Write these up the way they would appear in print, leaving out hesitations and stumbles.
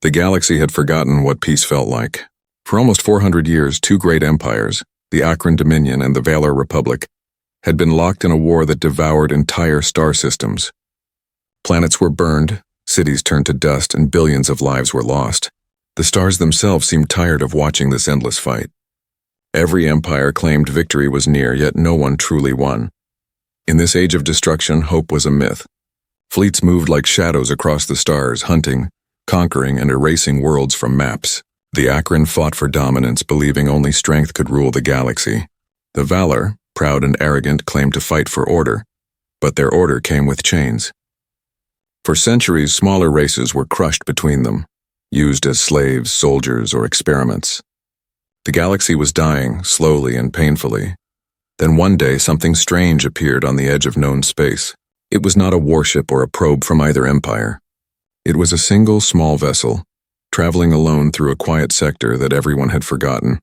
The galaxy had forgotten what peace felt like. For almost 400 years, two great empires, the Akron Dominion and the Valor Republic, had been locked in a war that devoured entire star systems. Planets were burned, cities turned to dust, and billions of lives were lost. The stars themselves seemed tired of watching this endless fight. Every empire claimed victory was near, yet no one truly won. In this age of destruction, hope was a myth. Fleets moved like shadows across the stars, hunting, conquering, and erasing worlds from maps. The Akron fought for dominance, believing only strength could rule the galaxy. The Valor, proud and arrogant, claimed to fight for order, but their order came with chains. For centuries, smaller races were crushed between them, used as slaves, soldiers, or experiments. The galaxy was dying, slowly and painfully. Then one day, something strange appeared on the edge of known space. It was not a warship or a probe from either empire. It was a single small vessel, traveling alone through a quiet sector that everyone had forgotten.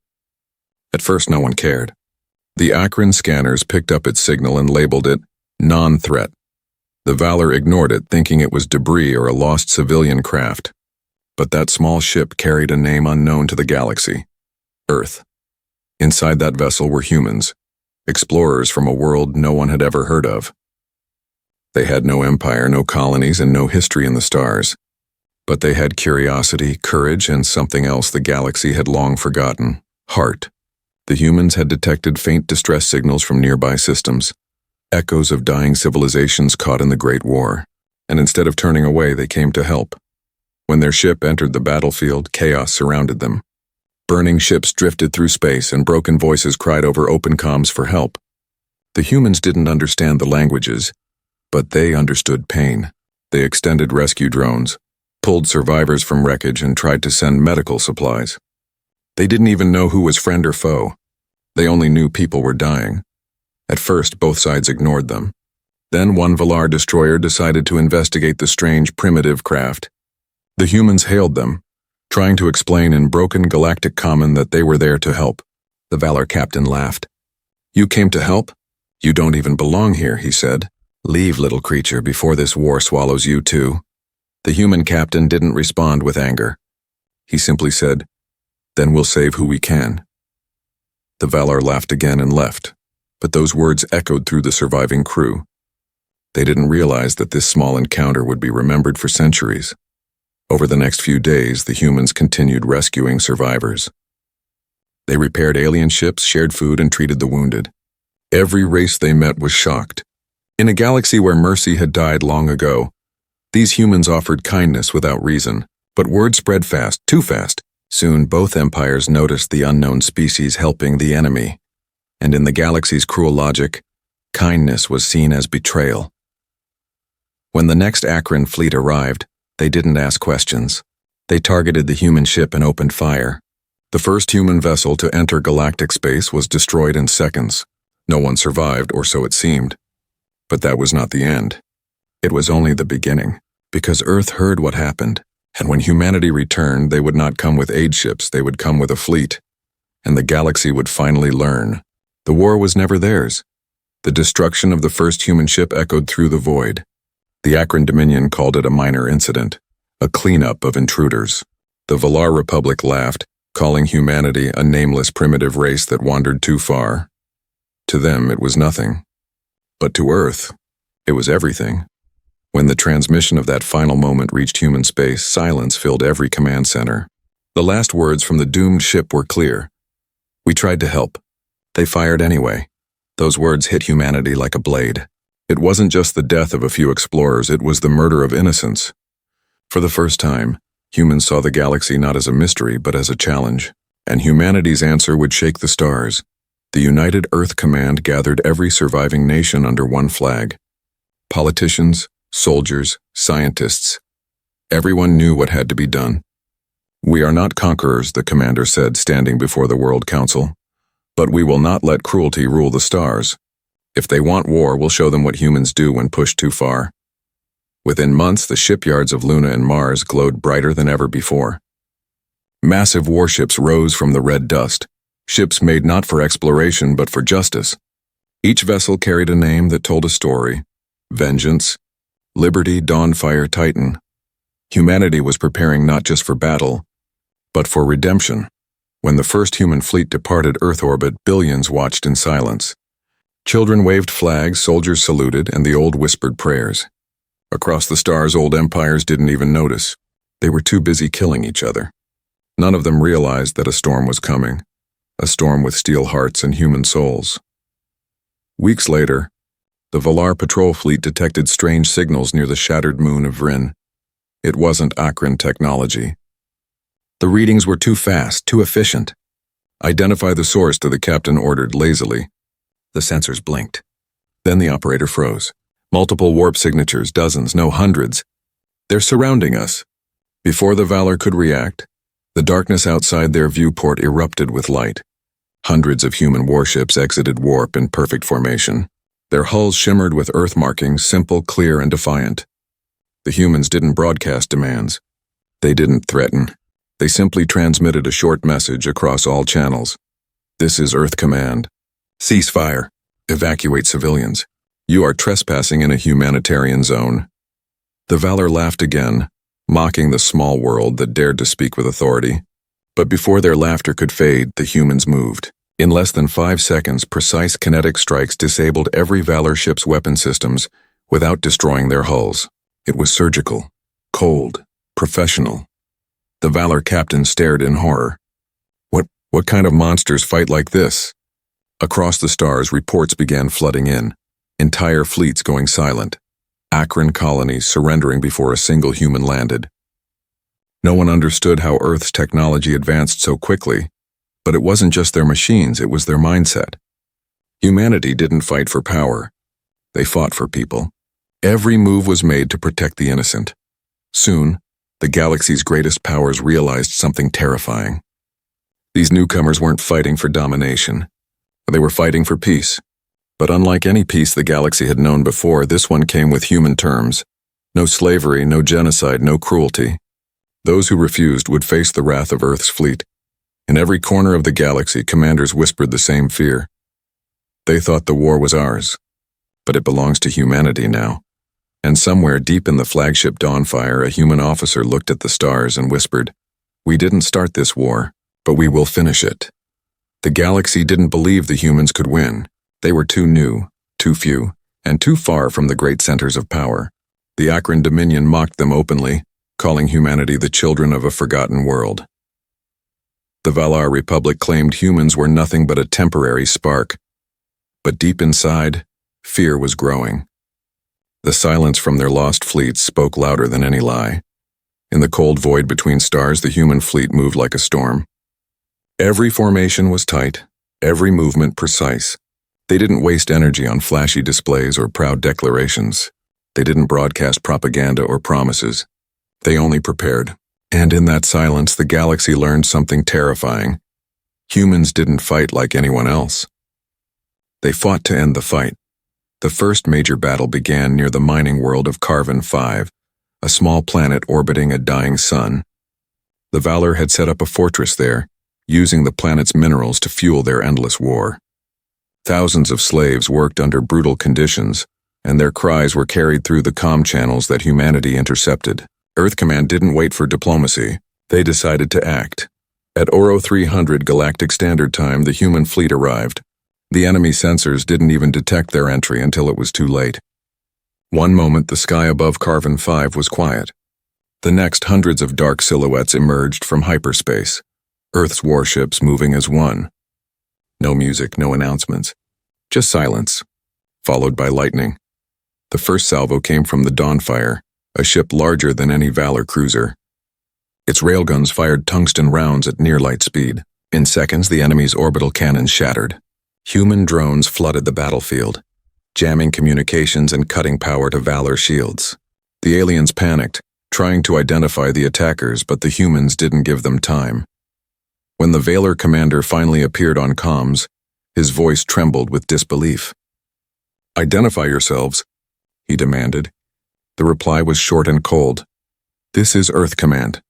At first, no one cared. The Akron scanners picked up its signal and labeled it non-threat. The Valor ignored it, thinking it was debris or a lost civilian craft. But that small ship carried a name unknown to the galaxy: Earth. Inside that vessel were humans, explorers from a world no one had ever heard of. They had no empire, no colonies, and no history in the stars. But they had curiosity, courage, and something else the galaxy had long forgotten: heart. The humans had detected faint distress signals from nearby systems, echoes of dying civilizations caught in the Great War, and instead of turning away, they came to help. When their ship entered the battlefield, chaos surrounded them. Burning ships drifted through space, and broken voices cried over open comms for help. The humans didn't understand the languages, but they understood pain. They extended rescue drones, pulled survivors from wreckage, and tried to send medical supplies. They didn't even know who was friend or foe. They only knew people were dying. At first, both sides ignored them. Then one Valar destroyer decided to investigate the strange, primitive craft. The humans hailed them, trying to explain in broken galactic common that they were there to help. The Valor captain laughed. "You came to help? You don't even belong here," he said. "Leave, little creature, before this war swallows you too." The human captain didn't respond with anger. He simply said, "Then we'll save who we can." The Valor laughed again and left, but those words echoed through the surviving crew. They didn't realize that this small encounter would be remembered for centuries. Over the next few days, the humans continued rescuing survivors. They repaired alien ships, shared food, and treated the wounded. Every race they met was shocked. In a galaxy where mercy had died long ago, these humans offered kindness without reason, but word spread fast, too fast. Soon, both empires noticed the unknown species helping the enemy, and in the galaxy's cruel logic, kindness was seen as betrayal. When the next Akron fleet arrived, they didn't ask questions. They targeted the human ship and opened fire. The first human vessel to enter galactic space was destroyed in seconds. No one survived, or so it seemed. But that was not the end. It was only the beginning, because Earth heard what happened. And when humanity returned, they would not come with aid ships, they would come with a fleet. And the galaxy would finally learn. The war was never theirs. The destruction of the first human ship echoed through the void. The Akron Dominion called it a minor incident, a cleanup of intruders. The Valar Republic laughed, calling humanity a nameless primitive race that wandered too far. To them, it was nothing. But to Earth, it was everything. When the transmission of that final moment reached human space, silence filled every command center. The last words from the doomed ship were clear. "We tried to help. They fired anyway." Those words hit humanity like a blade. It wasn't just the death of a few explorers, it was the murder of innocence. For the first time, humans saw the galaxy not as a mystery, but as a challenge. And humanity's answer would shake the stars. The United Earth Command gathered every surviving nation under one flag. Politicians, soldiers, scientists. Everyone knew what had to be done. "We are not conquerors," the commander said, standing before the World Council. "But we will not let cruelty rule the stars. If they want war, we'll show them what humans do when pushed too far." Within months, the shipyards of Luna and Mars glowed brighter than ever before. Massive warships rose from the red dust, ships made not for exploration but for justice. Each vessel carried a name that told a story: Vengeance, Liberty, Dawnfire, Titan. Humanity was preparing not just for battle, but for redemption. When the first human fleet departed Earth orbit, billions watched in silence. Children waved flags, soldiers saluted, and the old whispered prayers. Across the stars, old empires didn't even notice. They were too busy killing each other. None of them realized that a storm was coming, a storm with steel hearts and human souls. Weeks later, the Valar patrol fleet detected strange signals near the shattered moon of Vryn. It wasn't Akron technology. The readings were too fast, too efficient. "Identify the source," the captain ordered lazily. The sensors blinked. Then the operator froze. "Multiple warp signatures, dozens, no hundreds. They're surrounding us." Before the Valar could react, the darkness outside their viewport erupted with light. Hundreds of human warships exited warp in perfect formation. Their hulls shimmered with Earth markings, simple, clear, and defiant. The humans didn't broadcast demands. They didn't threaten. They simply transmitted a short message across all channels. "This is Earth Command. Ceasefire. Evacuate civilians. You are trespassing in a humanitarian zone." The Valar laughed again, mocking the small world that dared to speak with authority. But before their laughter could fade, the humans moved. In less than 5 seconds, precise kinetic strikes disabled every Valar ship's weapon systems without destroying their hulls. It was surgical, cold, professional. The Valar captain stared in horror. What kind of monsters fight like this? Across the stars, reports began flooding in. Entire fleets going silent. Akron colonies surrendering before a single human landed. No one understood how Earth's technology advanced so quickly, but it wasn't just their machines, it was their mindset. Humanity didn't fight for power. They fought for people. Every move was made to protect the innocent. Soon, the galaxy's greatest powers realized something terrifying. These newcomers weren't fighting for domination. They were fighting for peace. But unlike any peace the galaxy had known before, this one came with human terms. No slavery, no genocide, no cruelty. Those who refused would face the wrath of Earth's fleet. In every corner of the galaxy, commanders whispered the same fear. They thought the war was ours, but it belongs to humanity now. And somewhere deep in the flagship Dawnfire, a human officer looked at the stars and whispered, "We didn't start this war, but we will finish it." The galaxy didn't believe the humans could win. They were too new, too few, and too far from the great centers of power. The Akron Dominion mocked them openly, calling humanity the children of a forgotten world. The Valar Republic claimed humans were nothing but a temporary spark. But deep inside, fear was growing. The silence from their lost fleets spoke louder than any lie. In the cold void between stars, the human fleet moved like a storm. Every formation was tight, every movement precise. They didn't waste energy on flashy displays or proud declarations. They didn't broadcast propaganda or promises. They only prepared. And in that silence, the galaxy learned something terrifying. Humans didn't fight like anyone else. They fought to end the fight. The first major battle began near the mining world of Carven 5, a small planet orbiting a dying sun. The Valar had set up a fortress there, using the planet's minerals to fuel their endless war. Thousands of slaves worked under brutal conditions, and their cries were carried through the comm channels that humanity intercepted. Earth Command didn't wait for diplomacy. They decided to act. At Oro 300 Galactic Standard Time, the human fleet arrived. The enemy sensors didn't even detect their entry until it was too late. One moment, the sky above Carven 5 was quiet. The next, hundreds of dark silhouettes emerged from hyperspace, Earth's warships moving as one. No music, no announcements. Just silence, followed by lightning. The first salvo came from the Dawnfire, a ship larger than any Valar cruiser. Its railguns fired tungsten rounds at near-light speed. In seconds, the enemy's orbital cannons shattered. Human drones flooded the battlefield, jamming communications and cutting power to Valar shields. The aliens panicked, trying to identify the attackers, but the humans didn't give them time. When the Valar commander finally appeared on comms, his voice trembled with disbelief. "Identify yourselves," he demanded. The reply was short and cold. "This is Earth Command.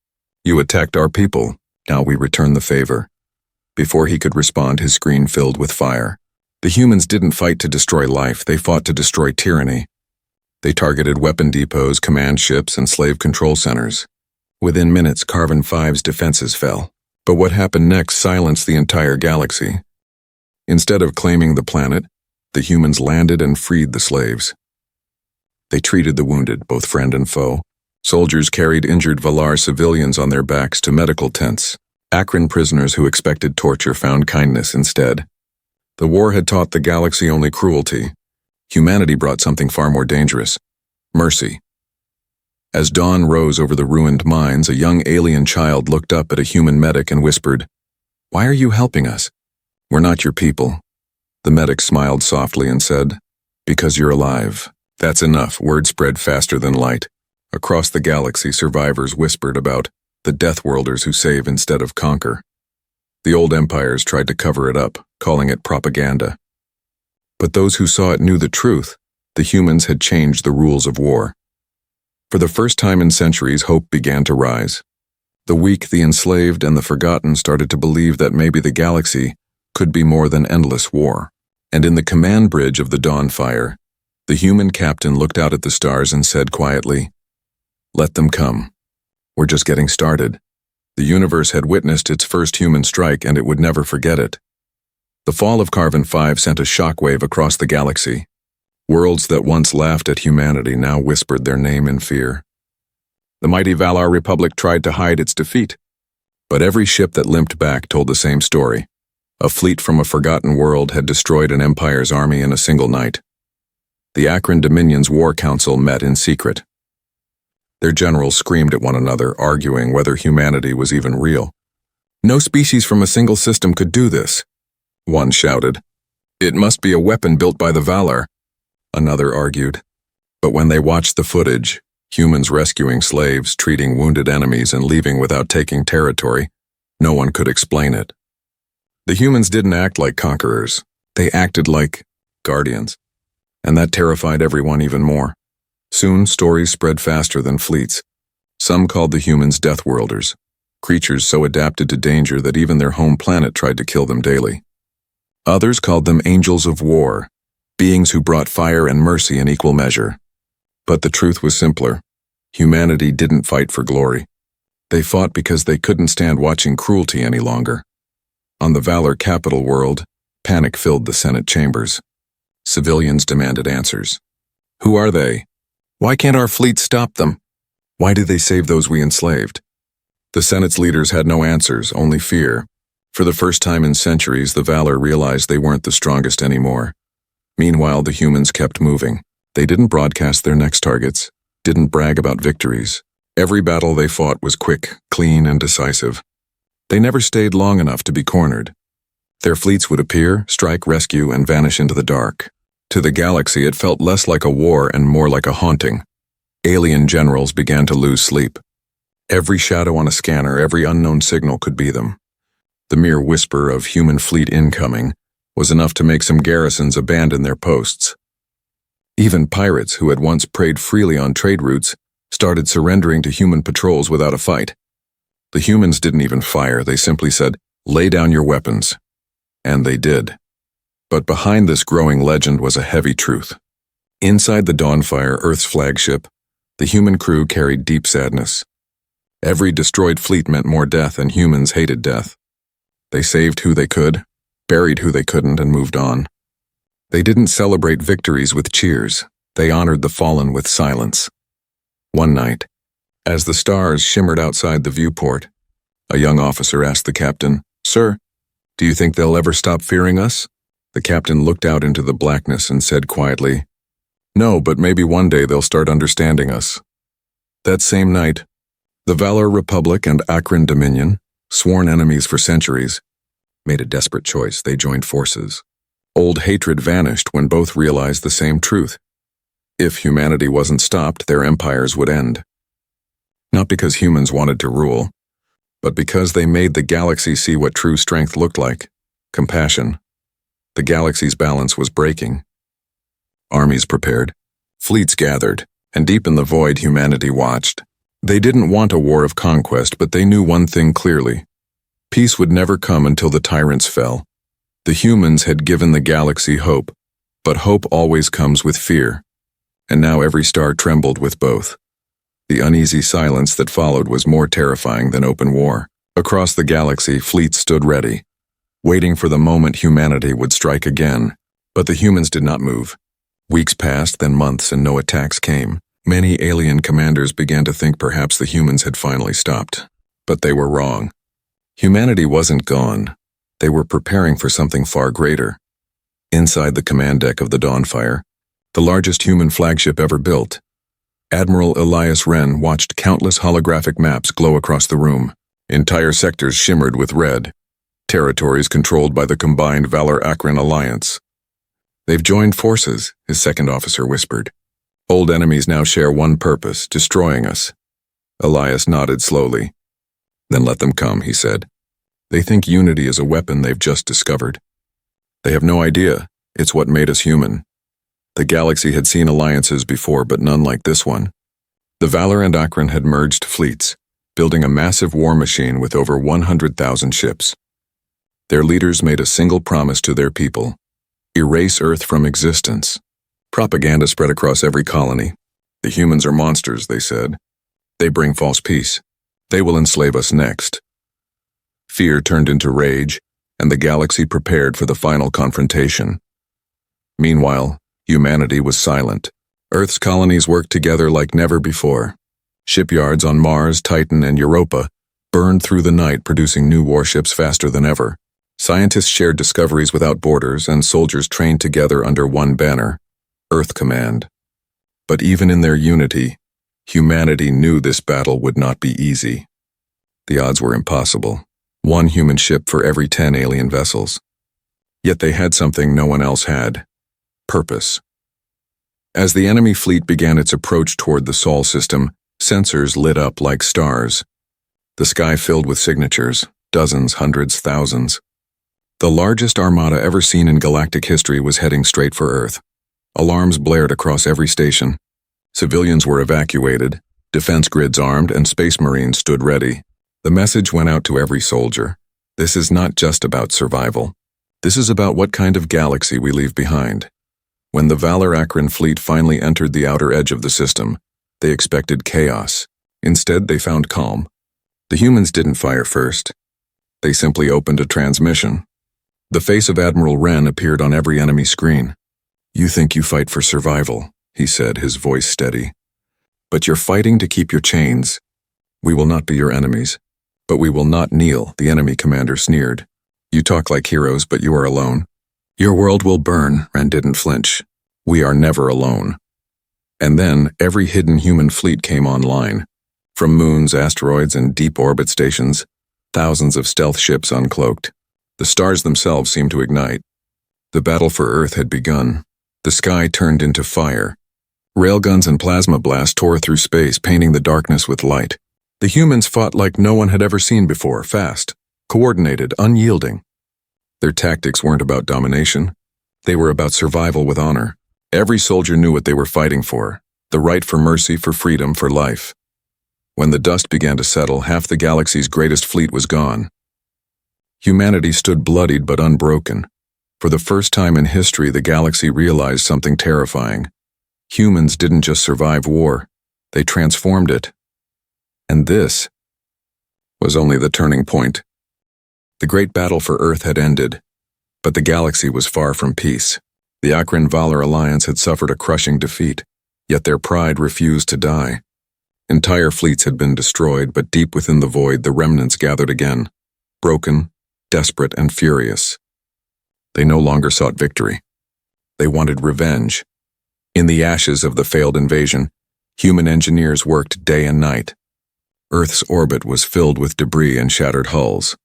You attacked our people. Now we return the favor." Before he could respond, his screen filled with fire. The humans didn't fight to destroy life, they fought to destroy tyranny. They targeted weapon depots, command ships, and slave control centers. Within minutes, Carbon 5's defenses fell. But what happened next silenced the entire galaxy. Instead of claiming the planet, the humans landed and freed the slaves. They treated the wounded, both friend and foe. Soldiers carried injured Valar civilians on their backs to medical tents. Akron prisoners who expected torture found kindness instead. The war had taught the galaxy only cruelty. Humanity brought something far more dangerous: mercy. As dawn rose over the ruined mines, a young alien child looked up at a human medic and whispered, "Why are you helping us?" "We're not your people." The medic smiled softly and said, "Because you're alive." That's enough. Word spread faster than light. Across the galaxy, survivors whispered about the Deathworlders who save instead of conquer. The old empires tried to cover it up, calling it propaganda. But those who saw it knew the truth. The humans had changed the rules of war. For the first time in centuries, hope began to rise. The weak, the enslaved, and the forgotten started to believe that maybe the galaxy could be more than endless war. And in the command bridge of the Dawnfire, the human captain looked out at the stars and said quietly, "Let them come. We're just getting started." The universe had witnessed its first human strike, and it would never forget it. The fall of Carbon 5 sent a shockwave across the galaxy. Worlds that once laughed at humanity now whispered their name in fear. The mighty Valar Republic tried to hide its defeat, but every ship that limped back told the same story. A fleet from a forgotten world had destroyed an empire's army in a single night. The Akron Dominion's War Council met in secret. Their generals screamed at one another, arguing whether humanity was even real. "No species from a single system could do this," one shouted. "It must be a weapon built by the Valar," another argued. But when they watched the footage, humans rescuing slaves, treating wounded enemies, and leaving without taking territory, no one could explain it. The humans didn't act like conquerors. They acted like guardians. And that terrified everyone even more. Soon, stories spread faster than fleets. Some called the humans Deathworlders, creatures so adapted to danger that even their home planet tried to kill them daily. Others called them Angels of War, beings who brought fire and mercy in equal measure. But the truth was simpler. Humanity didn't fight for glory. They fought because they couldn't stand watching cruelty any longer. On the Valar capital world, panic filled the Senate chambers. Civilians demanded answers. Who are they? Why can't our fleet stop them? Why did they save those we enslaved? The Senate's leaders had no answers, only fear. For the first time in centuries, the Valar realized they weren't the strongest anymore. Meanwhile, the humans kept moving. They didn't broadcast their next targets, didn't brag about victories. Every battle they fought was quick, clean, and decisive. They never stayed long enough to be cornered. Their fleets would appear, strike, rescue, and vanish into the dark. To the galaxy, it felt less like a war and more like a haunting. Alien generals began to lose sleep. Every shadow on a scanner, every unknown signal could be them. The mere whisper of human fleet incoming was enough to make some garrisons abandon their posts. Even pirates, who had once preyed freely on trade routes, started surrendering to human patrols without a fight. The humans didn't even fire, they simply said, "Lay down your weapons." And they did. But behind this growing legend was a heavy truth. Inside the Dawnfire, Earth's flagship, the human crew carried deep sadness. Every destroyed fleet meant more death, and humans hated death. They saved who they could, buried who they couldn't, and moved on. They didn't celebrate victories with cheers. They honored the fallen with silence. One night, as the stars shimmered outside the viewport, a young officer asked the captain, "Sir, do you think they'll ever stop fearing us?" The captain looked out into the blackness and said quietly, "No, but maybe one day they'll start understanding us." That same night, the Valar Republic and Akron Dominion, sworn enemies for centuries, made a desperate choice. They joined forces. Old hatred vanished when both realized the same truth. If humanity wasn't stopped, their empires would end. Not because humans wanted to rule, but because they made the galaxy see what true strength looked like: compassion. The galaxy's balance was breaking. Armies prepared, fleets gathered, and deep in the void humanity watched. They didn't want a war of conquest, but they knew one thing clearly. Peace would never come until the tyrants fell. The humans had given the galaxy hope, but hope always comes with fear. and now every star trembled with both. The uneasy silence that followed was more terrifying than open war. Across the galaxy, fleets stood ready, waiting for the moment humanity would strike again. But the humans did not move. Weeks passed, then months, and no attacks came. Many alien commanders began to think perhaps the humans had finally stopped. But they were wrong. Humanity wasn't gone. They were preparing for something far greater. Inside the command deck of the Dawnfire, the largest human flagship ever built, Admiral Elias Wren watched countless holographic maps glow across the room. Entire sectors shimmered with red, territories controlled by the combined Valor-Akron Alliance. "They've joined forces," his second officer whispered. "Old enemies now share one purpose, destroying us." Elias nodded slowly. "Then let them come," he said. "They think unity is a weapon they've just discovered. They have no idea it's what made us human." The galaxy had seen alliances before, but none like this one. The Valor and Akron had merged fleets, building a massive war machine with over 100,000 ships. Their leaders made a single promise to their people: erase Earth from existence. Propaganda spread across every colony. "The humans are monsters," they said. "They bring false peace. They will enslave us next." Fear turned into rage, and the galaxy prepared for the final confrontation. Meanwhile, humanity was silent. Earth's colonies worked together like never before. Shipyards on Mars, Titan, and Europa burned through the night, producing new warships faster than ever. Scientists shared discoveries without borders, and soldiers trained together under one banner: Earth Command. But even in their unity, humanity knew this battle would not be easy. The odds were impossible. One human ship for every 10 alien vessels. Yet they had something no one else had: purpose. As the enemy fleet began its approach toward the Sol system, sensors lit up like stars. The sky filled with signatures, dozens, hundreds, thousands. The largest armada ever seen in galactic history was heading straight for Earth. Alarms blared across every station. Civilians were evacuated, defense grids armed, and space marines stood ready. The message went out to every soldier: this is not just about survival. This is about what kind of galaxy we leave behind. When the Valor-Akron fleet finally entered the outer edge of the system, they expected chaos. Instead, they found calm. The humans didn't fire first. They simply opened a transmission. The face of Admiral Wren appeared on every enemy screen. "You think you fight for survival," he said, his voice steady. "But you're fighting to keep your chains. We will not be your enemies. But we will not kneel," the enemy commander sneered. "You talk like heroes, but you are alone. Your world will burn," Wren didn't flinch. "We are never alone." And then every hidden human fleet came online. From moons, asteroids, and deep orbit stations, thousands of stealth ships uncloaked. The stars themselves seemed to ignite. The battle for Earth had begun. The sky turned into fire. Railguns and plasma blasts tore through space, painting the darkness with light. The humans fought like no one had ever seen before, fast, coordinated, unyielding. Their tactics weren't about domination. They were about survival with honor. Every soldier knew what they were fighting for: the right for mercy, for freedom, for life. When the dust began to settle, half the galaxy's greatest fleet was gone. Humanity stood bloodied but unbroken. For the first time in history, the galaxy realized something terrifying. Humans didn't just survive war, they transformed it. And this was only the turning point. The great battle for Earth had ended, but the galaxy was far from peace. The Akron-Valor Alliance had suffered a crushing defeat, yet their pride refused to die. Entire fleets had been destroyed, but deep within the void, the remnants gathered again, broken, desperate, and furious. They no longer sought victory. They wanted revenge. In the ashes of the failed invasion, human engineers worked day and night. Earth's orbit was filled with debris and shattered hulls,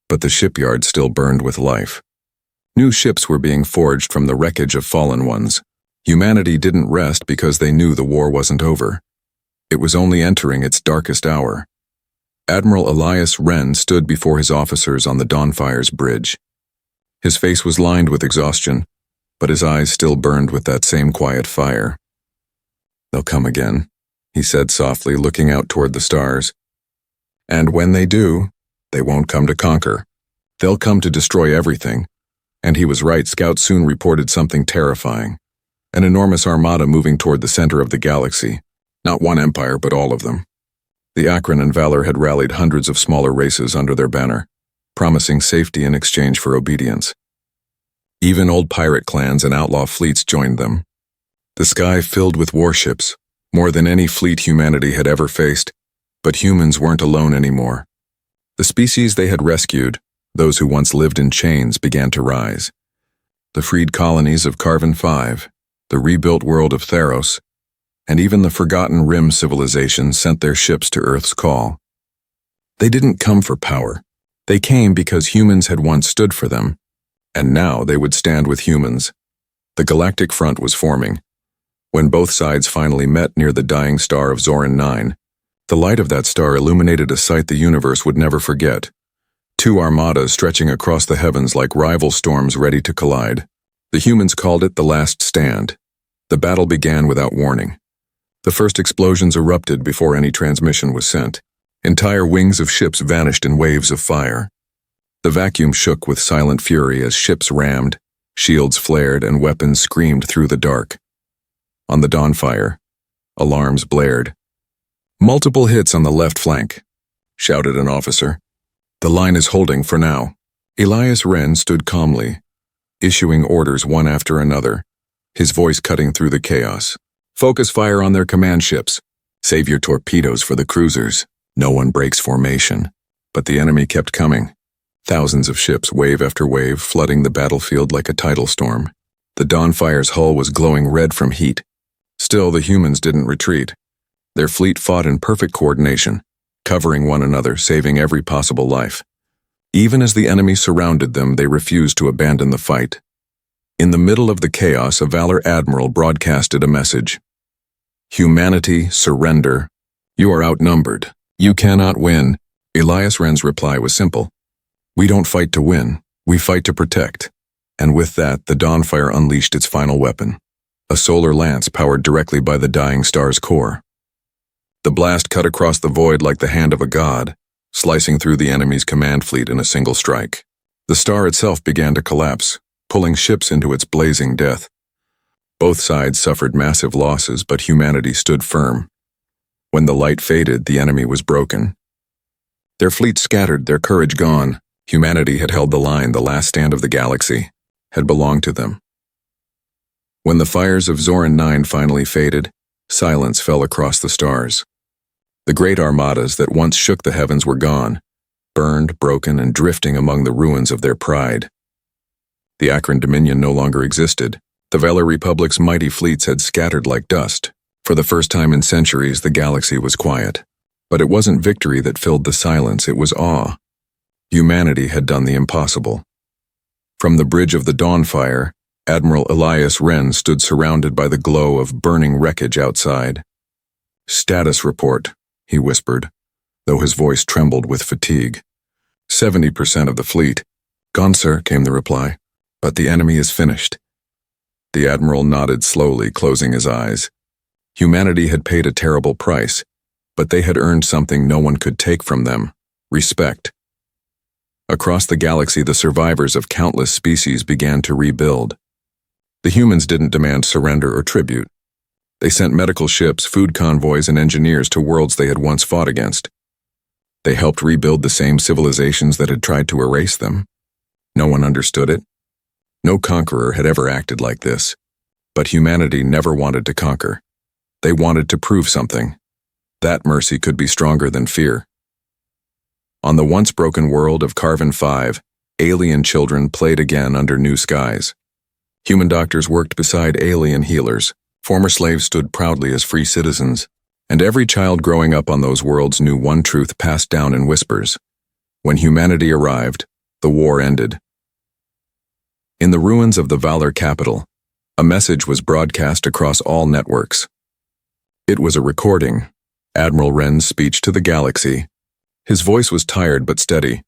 but the shipyard still burned with life. New ships were being forged from the wreckage of fallen ones. Humanity didn't rest because they knew the war wasn't over. It was only entering its darkest hour. Admiral Elias Wren stood before his officers on the Dawnfire's bridge. His face was lined with exhaustion, but his eyes still burned with that same quiet fire. "They'll come again," he said softly, looking out toward the stars. "And when they do, they won't come to conquer. They'll come to destroy everything." And he was right. Scouts soon reported something terrifying. an enormous armada moving toward the center of the galaxy. Not one empire, but all of them. The Akron and Valor had rallied hundreds of smaller races under their banner, promising safety in exchange for obedience. Even old pirate clans and outlaw fleets joined them. The sky filled with warships, more than any fleet humanity had ever faced, but humans weren't alone anymore. The species they had rescued, those who once lived in chains, began to rise. The freed colonies of Carven 5, the rebuilt world of Theros, and even the forgotten Rim civilization sent their ships to Earth's call. They didn't come for power. They came because humans had once stood for them, and now they would stand with humans. The Galactic Front was forming. When both sides finally met near the dying star of Zoran 9, the light of that star illuminated a sight the universe would never forget. Two armadas stretching across the heavens like rival storms ready to collide. The humans called it the last stand. The battle began without warning. The first explosions erupted before any transmission was sent. Entire wings of ships vanished in waves of fire. The vacuum shook with silent fury as ships rammed, shields flared, and weapons screamed through the dark. On the Dawnfire, alarms blared. "Multiple hits on the left flank," shouted an officer. "The line is holding for now." Elias Wren stood calmly, issuing orders one after another, his voice cutting through the chaos. "Focus fire on their command ships. Save your torpedoes for the cruisers. No one breaks formation." But the enemy kept coming. Thousands of ships, wave after wave, flooding the battlefield like a tidal storm. The Dawnfire's hull was glowing red from heat. Still, the humans didn't retreat. Their fleet fought in perfect coordination, covering one another, saving every possible life. Even as the enemy surrounded them, they refused to abandon the fight. In the middle of the chaos, a Valor admiral broadcasted a message. "Humanity, surrender. You are outnumbered. You cannot win." Elias Wren's reply was simple. "We don't fight to win. We fight to protect." And with that, the Dawnfire unleashed its final weapon, a solar lance powered directly by the dying star's core. The blast cut across the void like the hand of a god, slicing through the enemy's command fleet in a single strike. The star itself began to collapse, pulling ships into its blazing death. Both sides suffered massive losses, but humanity stood firm. When the light faded, the enemy was broken. Their fleet scattered, their courage gone. Humanity had held the line. The last stand of the galaxy had belonged to them. When the fires of Zoran 9 finally faded, silence fell across the stars. The great armadas that once shook the heavens were gone, burned, broken, and drifting among the ruins of their pride. The Akron Dominion no longer existed. The Valor Republic's mighty fleets had scattered like dust. For the first time in centuries, the galaxy was quiet. But it wasn't victory that filled the silence, it was awe. Humanity had done the impossible. From the bridge of the Dawnfire, Admiral Elias Wren stood surrounded by the glow of burning wreckage outside. "Status report," he whispered, though his voice trembled with fatigue. 70% of the fleet. "Gone, sir," came the reply. "But the enemy is finished." The Admiral nodded slowly, closing his eyes. Humanity had paid a terrible price, but they had earned something no one could take from them: respect. Across the galaxy, the survivors of countless species began to rebuild. The humans didn't demand surrender or tribute. They sent medical ships, food convoys, and engineers to worlds they had once fought against. They helped rebuild the same civilizations that had tried to erase them. No one understood it. No conqueror had ever acted like this. But humanity never wanted to conquer. They wanted to prove something. That mercy could be stronger than fear. On the once broken world of Carven 5, alien children played again under new skies. Human doctors worked beside alien healers. Former slaves stood proudly as free citizens. And every child growing up on those worlds knew one truth passed down in whispers. When humanity arrived, the war ended. In the ruins of the Valor capital, a message was broadcast across all networks. It was a recording, Admiral Wren's speech to the galaxy. His voice was tired but steady.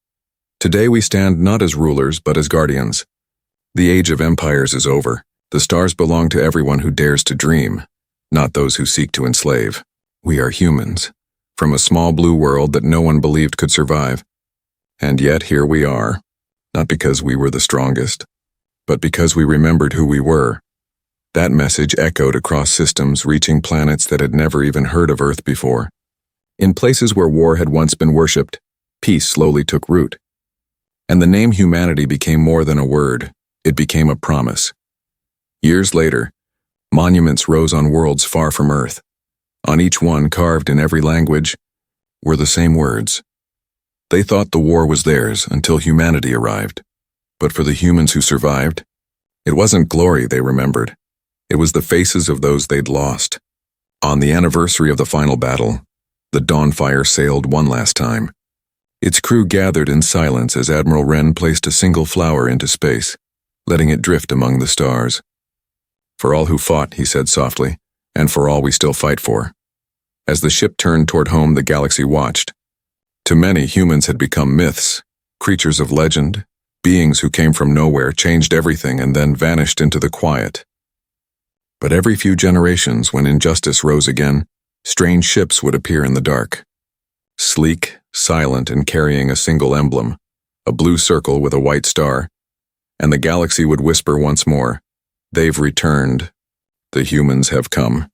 "Today we stand not as rulers but as guardians. The age of empires is over. The stars belong to everyone who dares to dream, not those who seek to enslave. We are humans, from a small blue world that no one believed could survive. And yet here we are, not because we were the strongest, but because we remembered who we were. That message echoed across systems, reaching planets that had never even heard of Earth before. In places where war had once been worshipped, peace slowly took root. And the name humanity became more than a word, it became a promise. Years later, monuments rose on worlds far from Earth. On each one, carved in every language, were the same words. They thought the war was theirs until humanity arrived. But for the humans who survived, it wasn't glory they remembered. It was the faces of those they'd lost. On the anniversary of the final battle, the Dawnfire sailed one last time. Its crew gathered in silence as Admiral Wren placed a single flower into space, letting it drift among the stars. "For all who fought," he said softly, "and for all we still fight for." As the ship turned toward home, the galaxy watched. To many, humans had become myths, creatures of legend, beings who came from nowhere, changed everything, and then vanished into the quiet. But every few generations, when injustice rose again, strange ships would appear in the dark. Sleek, silent, and carrying a single emblem, a blue circle with a white star, and the galaxy would whisper once more, "They've returned. The humans have come."